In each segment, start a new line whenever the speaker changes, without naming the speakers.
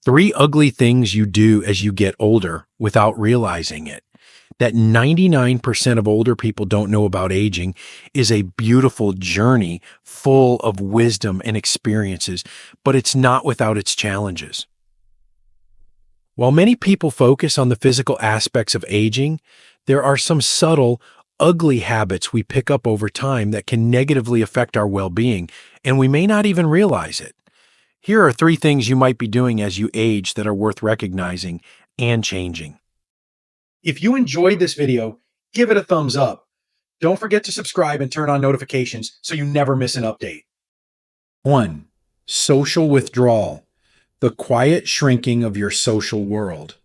Three ugly things you do as you get older without realizing it. That 99% of older people don't know about aging is a beautiful journey full of wisdom and experiences, but it's not without its challenges. While many people focus on the physical aspects of aging, there are some subtle, ugly habits we pick up over time that can negatively affect our well-being, and we may not even realize it. Here are three things you might be doing as you age that are worth recognizing and changing. If you enjoyed this video, give it a thumbs up. Don't forget to subscribe and turn on notifications so you never miss an update. 1. Social withdrawal, the quiet shrinking of your social world.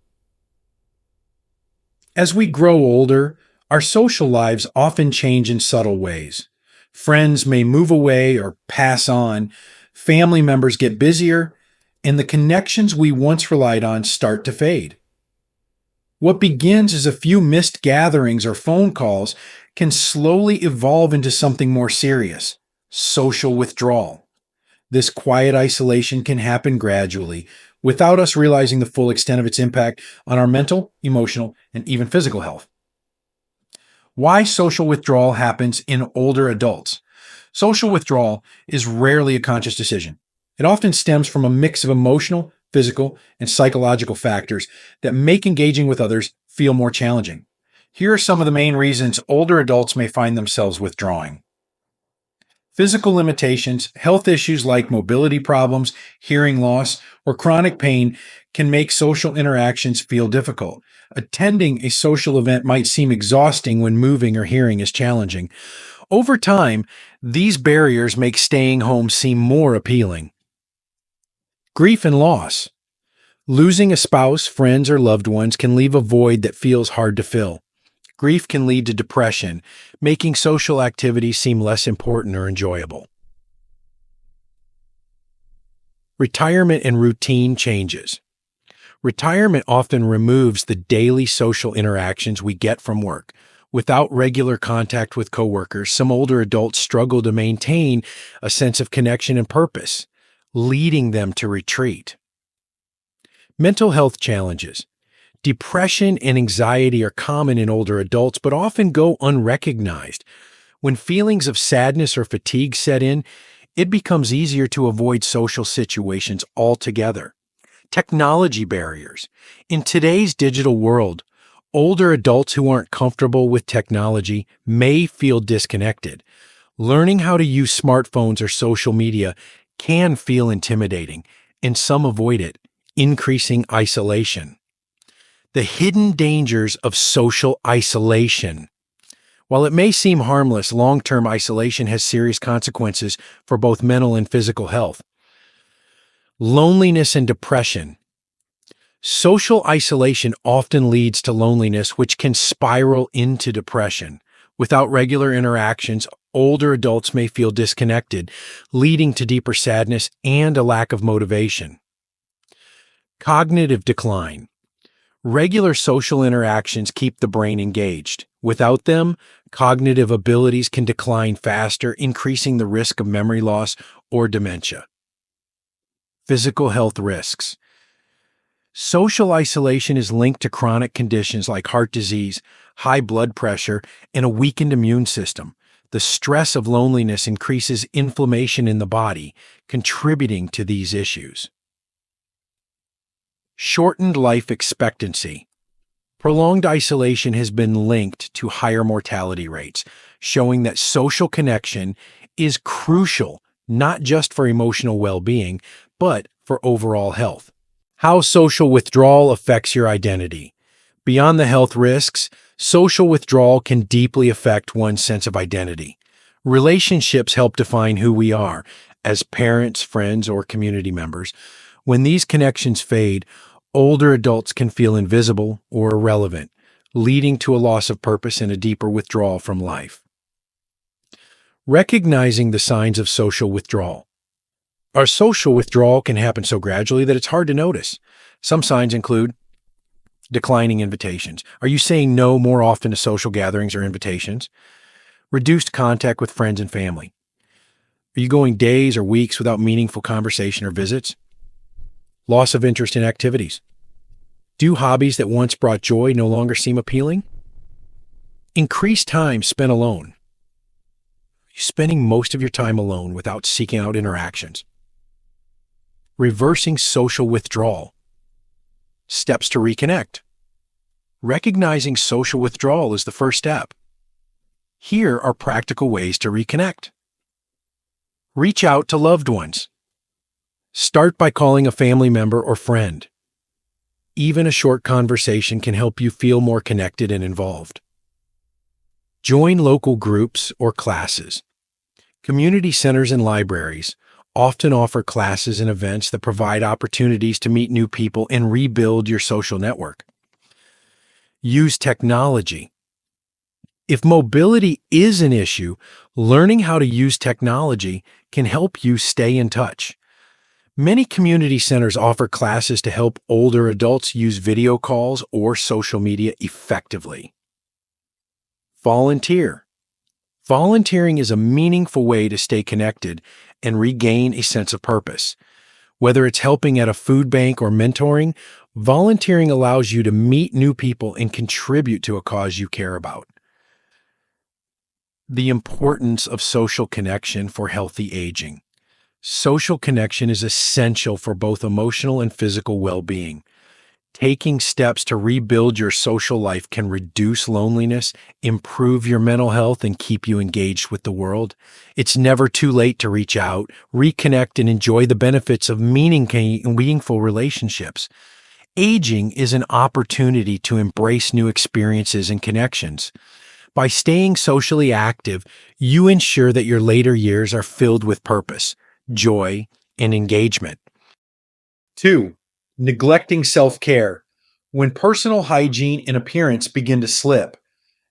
As we grow older, our social lives often change in subtle ways. Friends may move away or pass on, family members get busier, and the connections we once relied on start to fade. What begins as a few missed gatherings or phone calls can slowly evolve into something more serious: social withdrawal. This quiet isolation can happen gradually, without us realizing the full extent of its impact on our mental, emotional, and even physical health. Why social withdrawal happens in older adults. Social withdrawal is rarely a conscious decision. It often stems from a mix of emotional, physical, and psychological factors that make engaging with others feel more challenging. Here are some of the main reasons older adults may find themselves withdrawing. Physical limitations, health issues like mobility problems, hearing loss, or chronic pain can make social interactions feel difficult. Attending a social event might seem exhausting when moving or hearing is challenging. Over time, these barriers make staying home seem more appealing. Grief and loss. Losing a spouse, friends, or loved ones can leave a void that feels hard to fill. Grief can lead to depression, making social activities seem less important or enjoyable. Retirement and routine changes. Retirement often removes the daily social interactions we get from work. Without regular contact with coworkers, some older adults struggle to maintain a sense of connection and purpose, leading them to retreat. Mental health challenges. Depression and anxiety are common in older adults, but often go unrecognized. When feelings of sadness or fatigue set in, it becomes easier to avoid social situations altogether. Technology barriers. In today's digital world, older adults who aren't comfortable with technology may feel disconnected. Learning how to use smartphones or social media can feel intimidating, and some avoid it, increasing isolation. The hidden dangers of social isolation. While it may seem harmless, long-term isolation has serious consequences for both mental and physical health. Loneliness and depression. Social isolation often leads to loneliness, which can spiral into depression. Without regular interactions, older adults may feel disconnected, leading to deeper sadness and a lack of motivation. Cognitive decline. Regular social interactions keep the brain engaged. Without them, cognitive abilities can decline faster, increasing the risk of memory loss or dementia. Physical health risks. Social isolation is linked to chronic conditions like heart disease, high blood pressure, and a weakened immune system. The stress of loneliness increases inflammation in the body, contributing to these issues. Shortened life expectancy. Prolonged isolation has been linked to higher mortality rates, showing that social connection is crucial not just for emotional well-being, but for overall health. How social withdrawal affects your identity. Beyond the health risks, social withdrawal can deeply affect one's sense of identity. Relationships help define who we are as parents, friends, or community members. When these connections fade, older adults can feel invisible or irrelevant, leading to a loss of purpose and a deeper withdrawal from life. Recognizing the signs of social withdrawal. Our social withdrawal can happen so gradually that it's hard to notice. Some signs include declining invitations. Are you saying no more often to social gatherings or invitations? Reduced contact with friends and family. Are you going days or weeks without meaningful conversation or visits? Loss of interest in activities. Do hobbies that once brought joy no longer seem appealing? Increased time spent alone. Spending most of your time alone without seeking out interactions. Reversing social withdrawal. Steps to reconnect. Recognizing social withdrawal is the first step. Here are practical ways to reconnect. Reach out to loved ones. Start by calling a family member or friend. Even a short conversation can help you feel more connected and involved. Join local groups or classes. Community centers and libraries often offer classes and events that provide opportunities to meet new people and rebuild your social network. Use technology. If mobility is an issue, learning how to use technology can help you stay in touch. Many community centers offer classes to help older adults use video calls or social media effectively. Volunteer. Volunteering is a meaningful way to stay connected and regain a sense of purpose. Whether it's helping at a food bank or mentoring, volunteering allows you to meet new people and contribute to a cause you care about. The importance of social connection for healthy aging. Social connection is essential for both emotional and physical well-being. Taking steps to rebuild your social life can reduce loneliness, improve your mental health, and keep you engaged with the world. It's never too late to reach out, reconnect, and enjoy the benefits of meaningful relationships. Aging is an opportunity to embrace new experiences and connections. By staying socially active, you ensure that your later years are filled with purpose, joy, and engagement. 2. Neglecting self-care. When personal hygiene and appearance begin to slip.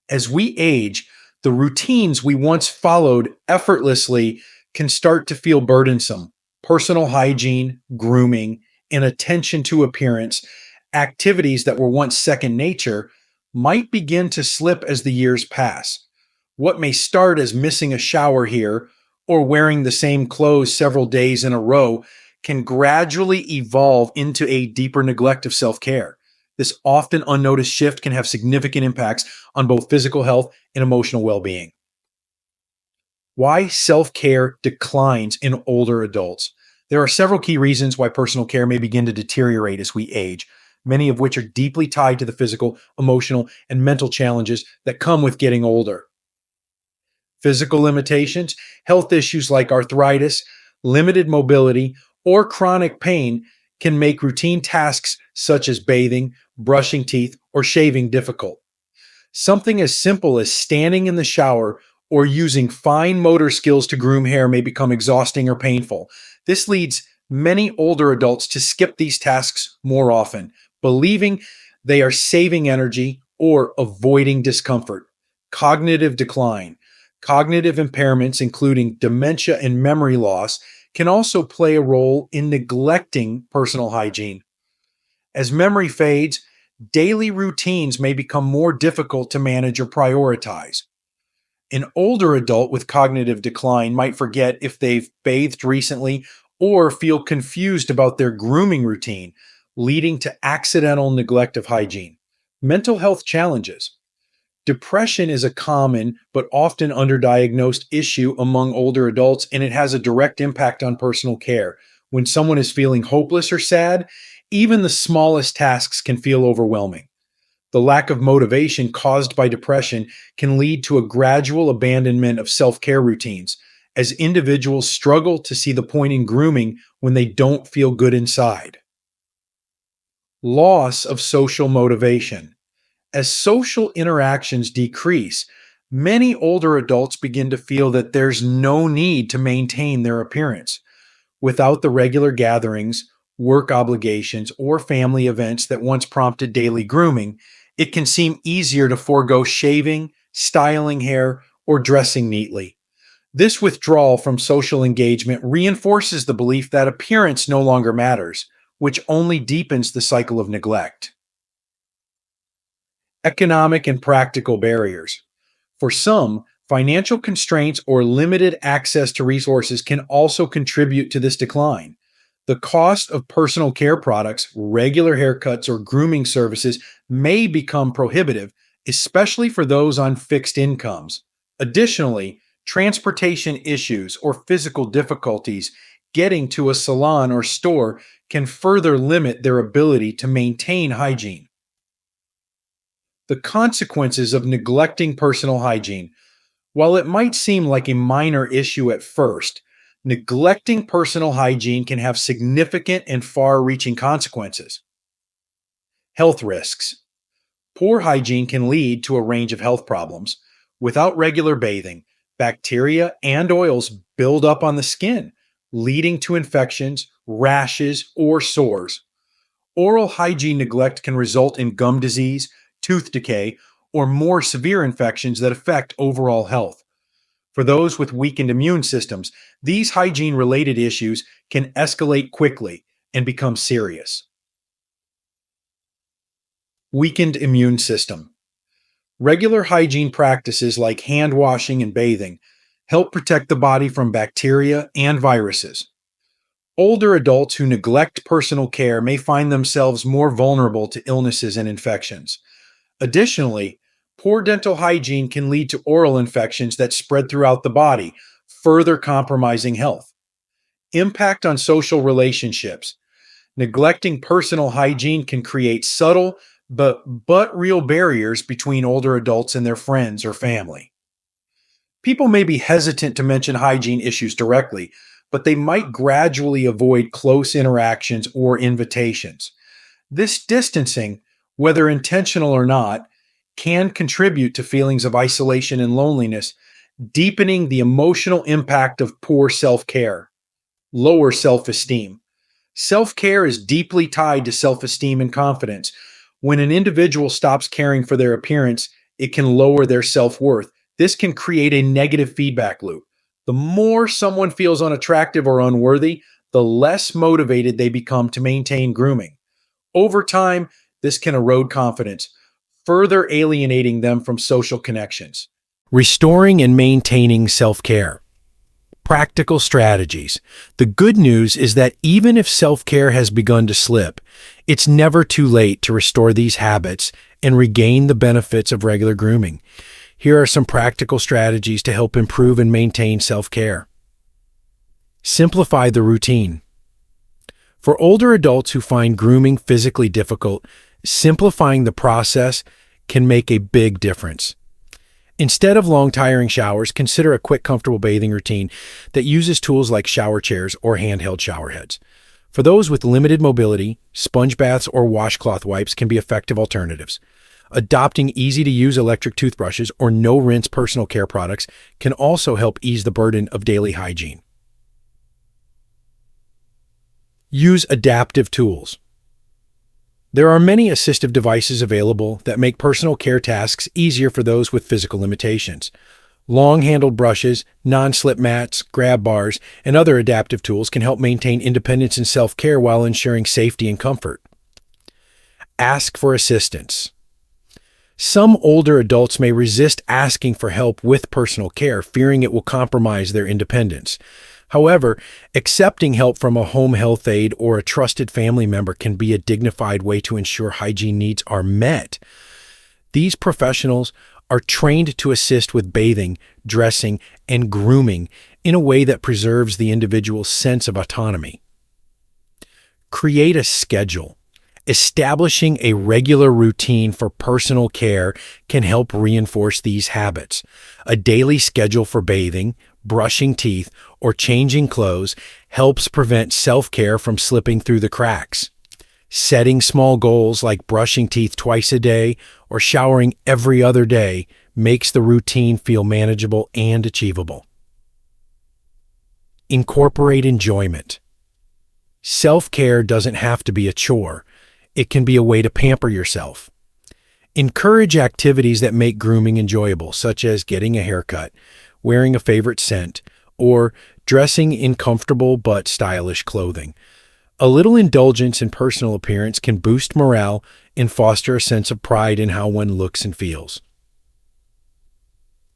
As we age, the routines we once followed effortlessly can start to feel burdensome. Personal hygiene, grooming, and attention to appearance, activities that were once second nature, might begin to slip as the years pass. What may start as missing a shower here or wearing the same clothes several days in a row can gradually evolve into a deeper neglect of self-care. This often unnoticed shift can have significant impacts on both physical health and emotional well-being. Why self-care declines in older adults. There are several key reasons why personal care may begin to deteriorate as we age, many of which are deeply tied to the physical, emotional, and mental challenges that come with getting older. Physical limitations, health issues like arthritis, limited mobility, or chronic pain can make routine tasks such as bathing, brushing teeth, or shaving difficult. Something as simple as standing in the shower or using fine motor skills to groom hair may become exhausting or painful. This leads many older adults to skip these tasks more often, believing they are saving energy or avoiding discomfort. Cognitive decline. Cognitive impairments, including dementia and memory loss, can also play a role in neglecting personal hygiene. As memory fades, daily routines may become more difficult to manage or prioritize. An older adult with cognitive decline might forget if they've bathed recently or feel confused about their grooming routine, leading to accidental neglect of hygiene. Mental health challenges. Depression is a common but often underdiagnosed issue among older adults, and it has a direct impact on personal care. When someone is feeling hopeless or sad, even the smallest tasks can feel overwhelming. The lack of motivation caused by depression can lead to a gradual abandonment of self-care routines, as individuals struggle to see the point in grooming when they don't feel good inside. Loss of social motivation. As social interactions decrease, many older adults begin to feel that there's no need to maintain their appearance. Without the regular gatherings, work obligations, or family events that once prompted daily grooming, it can seem easier to forego shaving, styling hair, or dressing neatly. This withdrawal from social engagement reinforces the belief that appearance no longer matters, which only deepens the cycle of neglect. Economic and practical barriers. For some, financial constraints or limited access to resources can also contribute to this decline. The cost of personal care products, regular haircuts, or grooming services may become prohibitive, especially for those on fixed incomes. Additionally, transportation issues or physical difficulties getting to a salon or store can further limit their ability to maintain hygiene. The consequences of neglecting personal hygiene. While it might seem like a minor issue at first, neglecting personal hygiene can have significant and far reaching consequences. Health risks. Poor hygiene can lead to a range of health problems. Without regular bathing, bacteria and oils build up on the skin, leading to infections, rashes, or sores. Oral hygiene neglect can result in gum disease, tooth decay, or more severe infections that affect overall health. For those with weakened immune systems, these hygiene-related issues can escalate quickly and become serious. Weakened immune system. Regular hygiene practices like hand washing and bathing help protect the body from bacteria and viruses. Older adults who neglect personal care may find themselves more vulnerable to illnesses and infections. Additionally, poor dental hygiene can lead to oral infections that spread throughout the body, further compromising health. Impact on social relationships. Neglecting personal hygiene can create subtle but real barriers between older adults and their friends or family. People may be hesitant to mention hygiene issues directly, but they might gradually avoid close interactions or invitations. This distancing, whether intentional or not, can contribute to feelings of isolation and loneliness, deepening the emotional impact of poor self-care. Lower self-esteem. Self-care is deeply tied to self-esteem and confidence. When an individual stops caring for their appearance, it can lower their self-worth. This can create a negative feedback loop. The more someone feels unattractive or unworthy, the less motivated they become to maintain grooming. Over time, this can erode confidence, further alienating them from social connections. Restoring and maintaining self-care. Practical strategies. The good news is that even if self-care has begun to slip, it's never too late to restore these habits and regain the benefits of regular grooming. Here are some practical strategies to help improve and maintain self-care. Simplify the routine. For older adults who find grooming physically difficult, simplifying the process can make a big difference. Instead of long, tiring showers, consider a quick, comfortable bathing routine that uses tools like shower chairs or handheld shower heads. For those with limited mobility, sponge baths or washcloth wipes can be effective alternatives. Adopting easy-to-use electric toothbrushes or no-rinse personal care products can also help ease the burden of daily hygiene. Use adaptive tools. There are many assistive devices available that make personal care tasks easier for those with physical limitations. Long-handled brushes, non-slip mats, grab bars, and other adaptive tools can help maintain independence and self-care while ensuring safety and comfort. Ask for assistance. Some older adults may resist asking for help with personal care, fearing it will compromise their independence. However, accepting help from a home health aide or a trusted family member can be a dignified way to ensure hygiene needs are met. These professionals are trained to assist with bathing, dressing, and grooming in a way that preserves the individual's sense of autonomy. Create a schedule. Establishing a regular routine for personal care can help reinforce these habits. A daily schedule for bathing, brushing teeth, or changing clothes helps prevent self-care from slipping through the cracks. Setting small goals like brushing teeth twice a day or showering every other day makes the routine feel manageable and achievable. Incorporate enjoyment. Self-care doesn't have to be a chore. It can be a way to pamper yourself. Encourage activities that make grooming enjoyable, such as getting a haircut, wearing a favorite scent, or dressing in comfortable but stylish clothing. A little indulgence in personal appearance can boost morale and foster a sense of pride in how one looks and feels.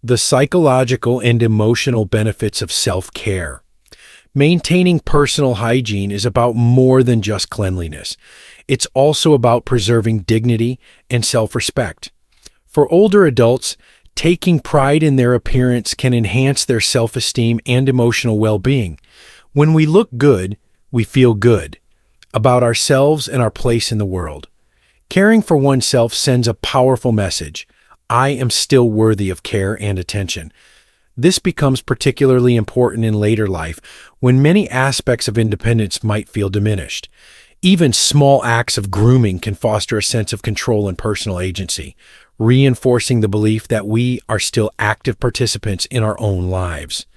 The psychological and emotional benefits of self-care. Maintaining personal hygiene is about more than just cleanliness. It's also about preserving dignity and self-respect. For older adults, taking pride in their appearance can enhance their self-esteem and emotional well-being. When we look good, we feel good about ourselves and our place in the world. Caring for oneself sends a powerful message. I am still worthy of care and attention. This becomes particularly important in later life when many aspects of independence might feel diminished. Even small acts of grooming can foster a sense of control and personal agency, reinforcing the belief that we are still active participants in our own lives.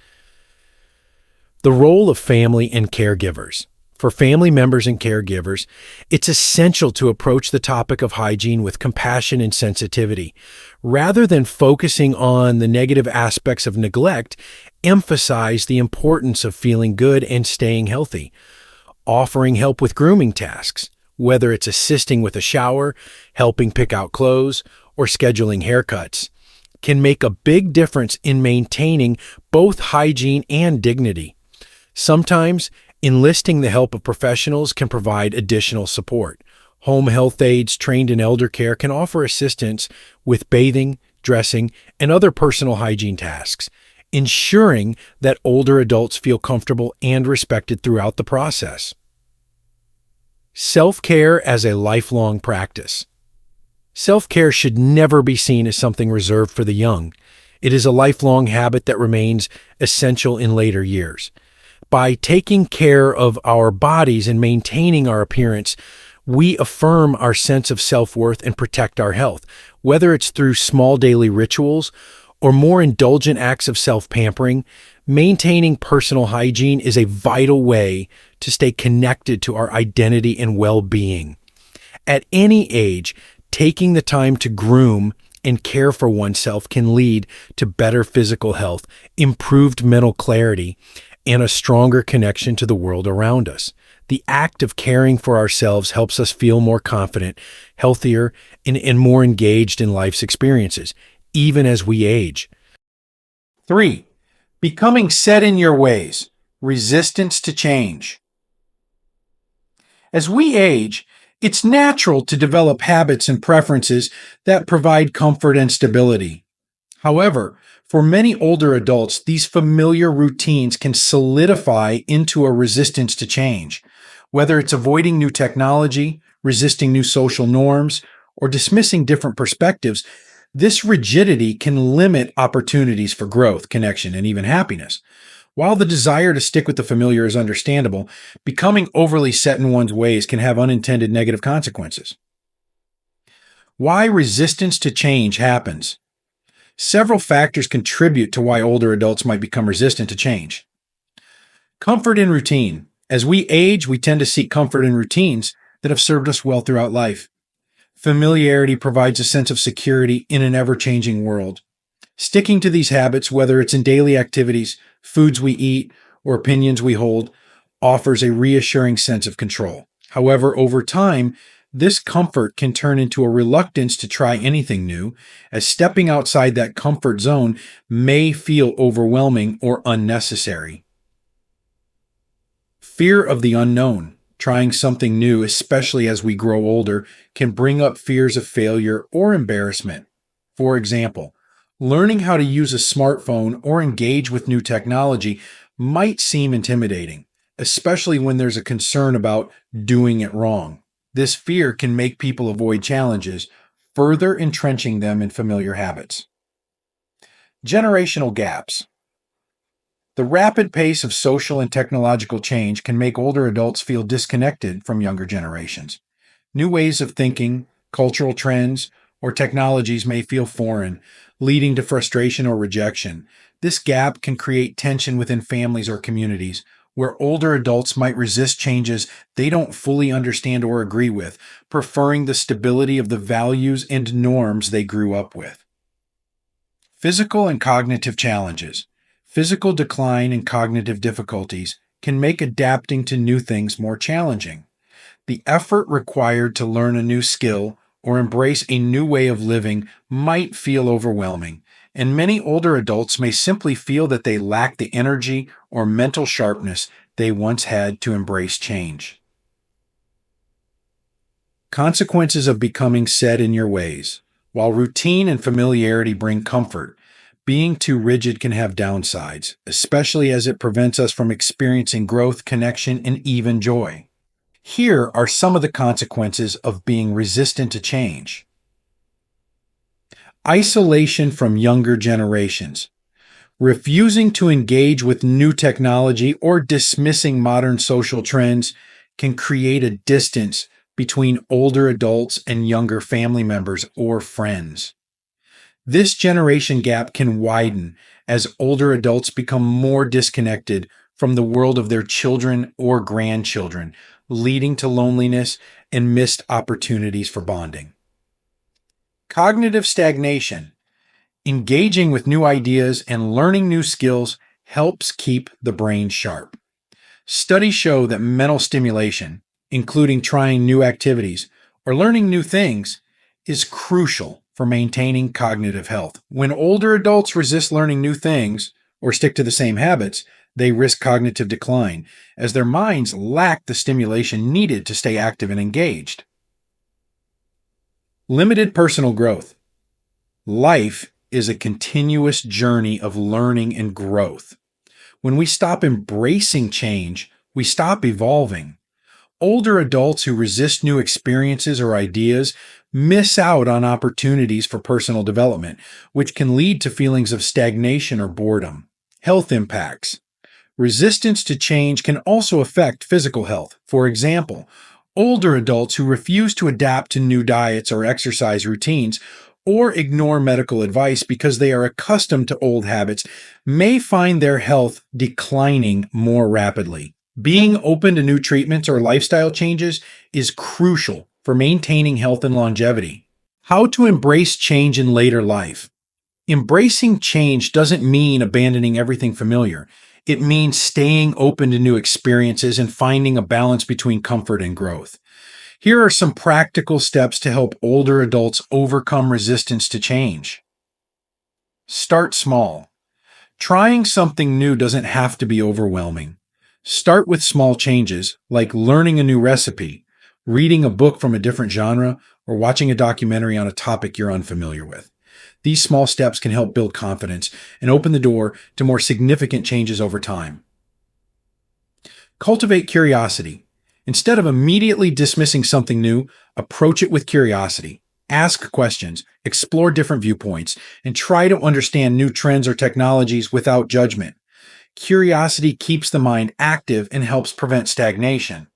The role of family and caregivers. For family members and caregivers, it's essential to approach the topic of hygiene with compassion and sensitivity. Rather than focusing on the negative aspects of neglect, emphasize the importance of feeling good and staying healthy. Offering help with grooming tasks, whether it's assisting with a shower, helping pick out clothes, or scheduling haircuts, can make a big difference in maintaining both hygiene and dignity. Sometimes, enlisting the help of professionals can provide additional support. Home health aides trained in elder care can offer assistance with bathing, dressing, and other personal hygiene tasks, ensuring that older adults feel comfortable and respected throughout the process. Self-care as a lifelong practice. Self-care should never be seen as something reserved for the young. It is a lifelong habit that remains essential in later years. By taking care of our bodies and maintaining our appearance, we affirm our sense of self-worth and protect our health, whether it's through small daily rituals or more indulgent acts of self-pampering. Maintaining personal hygiene is a vital way to stay connected to our identity and well-being. At any age, taking the time to groom and care for oneself can lead to better physical health, improved mental clarity, and a stronger connection to the world around us. The act of caring for ourselves helps us feel more confident, healthier, and more engaged in life's experiences, even as we age. 3. Becoming set in your ways. Resistance to change. As we age, it's natural to develop habits and preferences that provide comfort and stability. However, for many older adults, these familiar routines can solidify into a resistance to change. Whether it's avoiding new technology, resisting new social norms, or dismissing different perspectives, this rigidity can limit opportunities for growth, connection, and even happiness. While the desire to stick with the familiar is understandable, becoming overly set in one's ways can have unintended negative consequences. Why resistance to change happens. Several factors contribute to why older adults might become resistant to change. Comfort in routine. As we age, we tend to seek comfort in routines that have served us well throughout life. Familiarity provides a sense of security in an ever-changing world. Sticking to these habits, whether it's in daily activities, foods we eat, or opinions we hold, offers a reassuring sense of control. However, over time, this comfort can turn into a reluctance to try anything new, as stepping outside that comfort zone may feel overwhelming or unnecessary. Fear of the unknown. Trying something new, especially as we grow older, can bring up fears of failure or embarrassment. For example, learning how to use a smartphone or engage with new technology might seem intimidating, especially when there's a concern about doing it wrong. This fear can make people avoid challenges, further entrenching them in familiar habits. Generational gaps. The rapid pace of social and technological change can make older adults feel disconnected from younger generations. New ways of thinking, cultural trends, or technologies may feel foreign, leading to frustration or rejection. This gap can create tension within families or communities, where older adults might resist changes they don't fully understand or agree with, preferring the stability of the values and norms they grew up with. Physical and cognitive challenges. Physical decline and cognitive difficulties can make adapting to new things more challenging. The effort required to learn a new skill or embrace a new way of living might feel overwhelming, and many older adults may simply feel that they lack the energy or mental sharpness they once had to embrace change. Consequences of becoming set in your ways. While routine and familiarity bring comfort, being too rigid can have downsides, especially as it prevents us from experiencing growth, connection, and even joy. Here are some of the consequences of being resistant to change. Isolation from younger generations. Refusing to engage with new technology or dismissing modern social trends can create a distance between older adults and younger family members or friends. This generation gap can widen as older adults become more disconnected from the world of their children or grandchildren, leading to loneliness and missed opportunities for bonding. Cognitive stagnation. Engaging with new ideas and learning new skills helps keep the brain sharp. Studies show that mental stimulation, including trying new activities or learning new things, is crucial for maintaining cognitive health. When older adults resist learning new things or stick to the same habits, they risk cognitive decline, as their minds lack the stimulation needed to stay active and engaged. Limited personal growth. Life is a continuous journey of learning and growth. When we stop embracing change, we stop evolving. Older adults who resist new experiences or ideas miss out on opportunities for personal development, which can lead to feelings of stagnation or boredom. Health impacts. Resistance to change can also affect physical health. For example, older adults who refuse to adapt to new diets or exercise routines or ignore medical advice because they are accustomed to old habits may find their health declining more rapidly. Being open to new treatments or lifestyle changes is crucial for maintaining health and longevity. How to embrace change in later life. Embracing change doesn't mean abandoning everything familiar. It means staying open to new experiences and finding a balance between comfort and growth. Here are some practical steps to help older adults overcome resistance to change. Start small. Trying something new doesn't have to be overwhelming. Start with small changes, like learning a new recipe, reading a book from a different genre, or watching a documentary on a topic you're unfamiliar with. These small steps can help build confidence and open the door to more significant changes over time. Cultivate curiosity. Instead of immediately dismissing something new, approach it with curiosity. Ask questions, explore different viewpoints, and try to understand new trends or technologies without judgment. Curiosity keeps the mind active and helps prevent stagnation.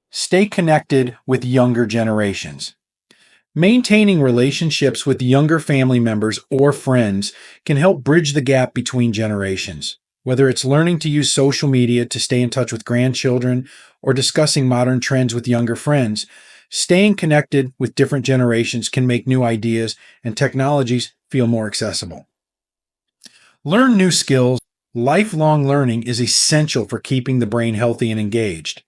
Stay connected with younger generations. Maintaining relationships with younger family members or friends can help bridge the gap between generations. Whether it's learning to use social media to stay in touch with grandchildren or discussing modern trends with younger friends, staying connected with different generations can make new ideas and technologies feel more accessible. Learn new skills. Lifelong learning is essential for keeping the brain healthy and engaged.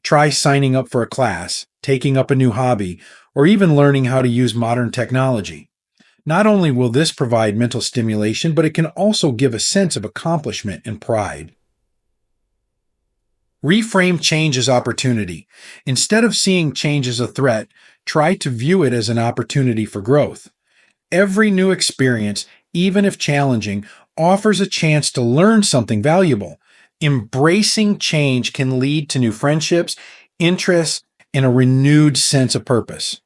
Try signing up for a class, taking up a new hobby, or even learning how to use modern technology. Not only will this provide mental stimulation, but it can also give a sense of accomplishment and pride. Reframe change as opportunity. Instead of seeing change as a threat, try to view it as an opportunity for growth. Every new experience, even if challenging, offers a chance to learn something valuable. Embracing change can lead to new friendships, interests, and a renewed sense of purpose.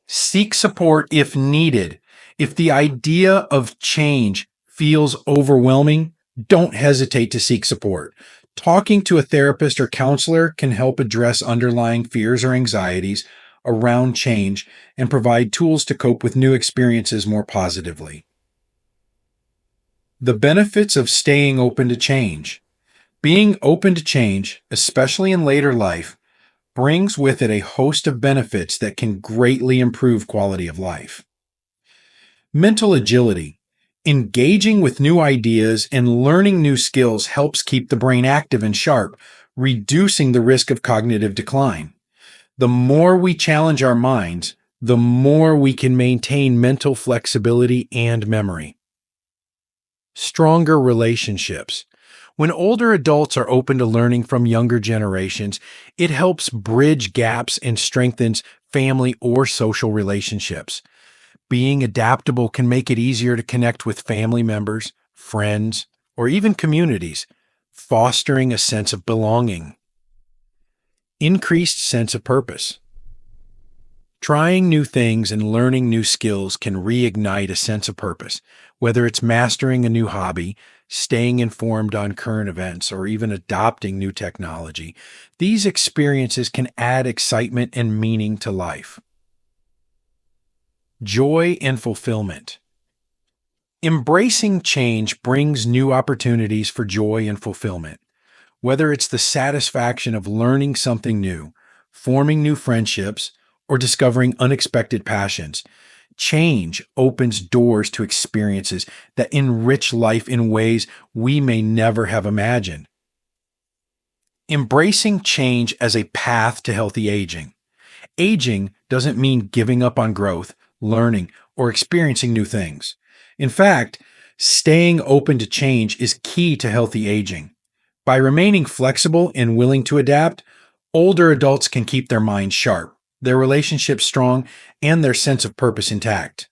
Seek support if needed. If the idea of change feels overwhelming, don't hesitate to seek support. Talking to a therapist or counselor can help address underlying fears or anxieties around change and provide tools to cope with new experiences more positively. The benefits of staying open to change. Being open to change, especially in later life, brings with it a host of benefits that can greatly improve quality of life. Mental agility. Engaging with new ideas and learning new skills helps keep the brain active and sharp, reducing the risk of cognitive decline. The more we challenge our minds, the more we can maintain mental flexibility and memory. Stronger relationships. When older adults are open to learning from younger generations, it helps bridge gaps and strengthens family or social relationships. Being adaptable can make it easier to connect with family members, friends, or even communities, fostering a sense of belonging. Increased sense of purpose. Trying new things and learning new skills can reignite a sense of purpose, whether it's mastering a new hobby, staying informed on current events, or even adopting new technology. These experiences can add excitement and meaning to life. Joy and fulfillment. Embracing change brings new opportunities for joy and fulfillment. Whether it's the satisfaction of learning something new, forming new friendships, or discovering unexpected passions, change opens doors to experiences that enrich life in ways we may never have imagined. Embracing change as a path to healthy aging. Aging doesn't mean giving up on growth, learning, or experiencing new things. In fact, staying open to change is key to healthy aging. By remaining flexible and willing to adapt, older adults can keep their minds sharp, their relationships strong, and their sense of purpose intact.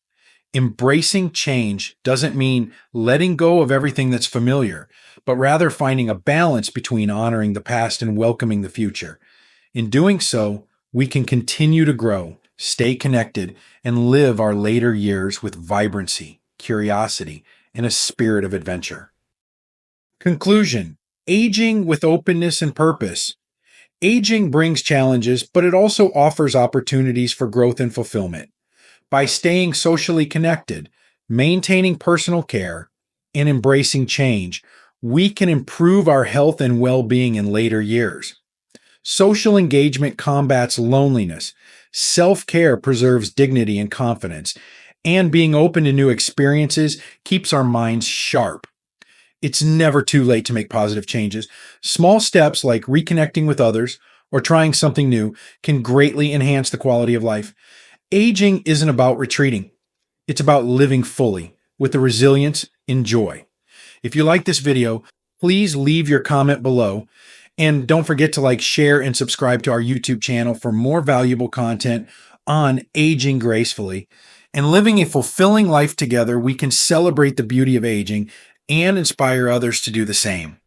Embracing change doesn't mean letting go of everything that's familiar, but rather finding a balance between honoring the past and welcoming the future. In doing so, we can continue to grow, stay connected, and live our later years with vibrancy, curiosity, and a spirit of adventure. Conclusion: aging with openness and purpose. Aging brings challenges, but it also offers opportunities for growth and fulfillment. By staying socially connected, maintaining personal care, and embracing change, we can improve our health and well-being in later years. Social engagement combats loneliness. Self-care preserves dignity and confidence. And being open to new experiences keeps our minds sharp. It's never too late to make positive changes. Small steps like reconnecting with others or trying something new can greatly enhance the quality of life. Aging isn't about retreating. It's about living fully with the resilience and joy. If you like this video, please leave your comment below. And don't forget to like, share, and subscribe to our YouTube channel for more valuable content on aging gracefully. And living a fulfilling life together, we can celebrate the beauty of aging and inspire others to do the same.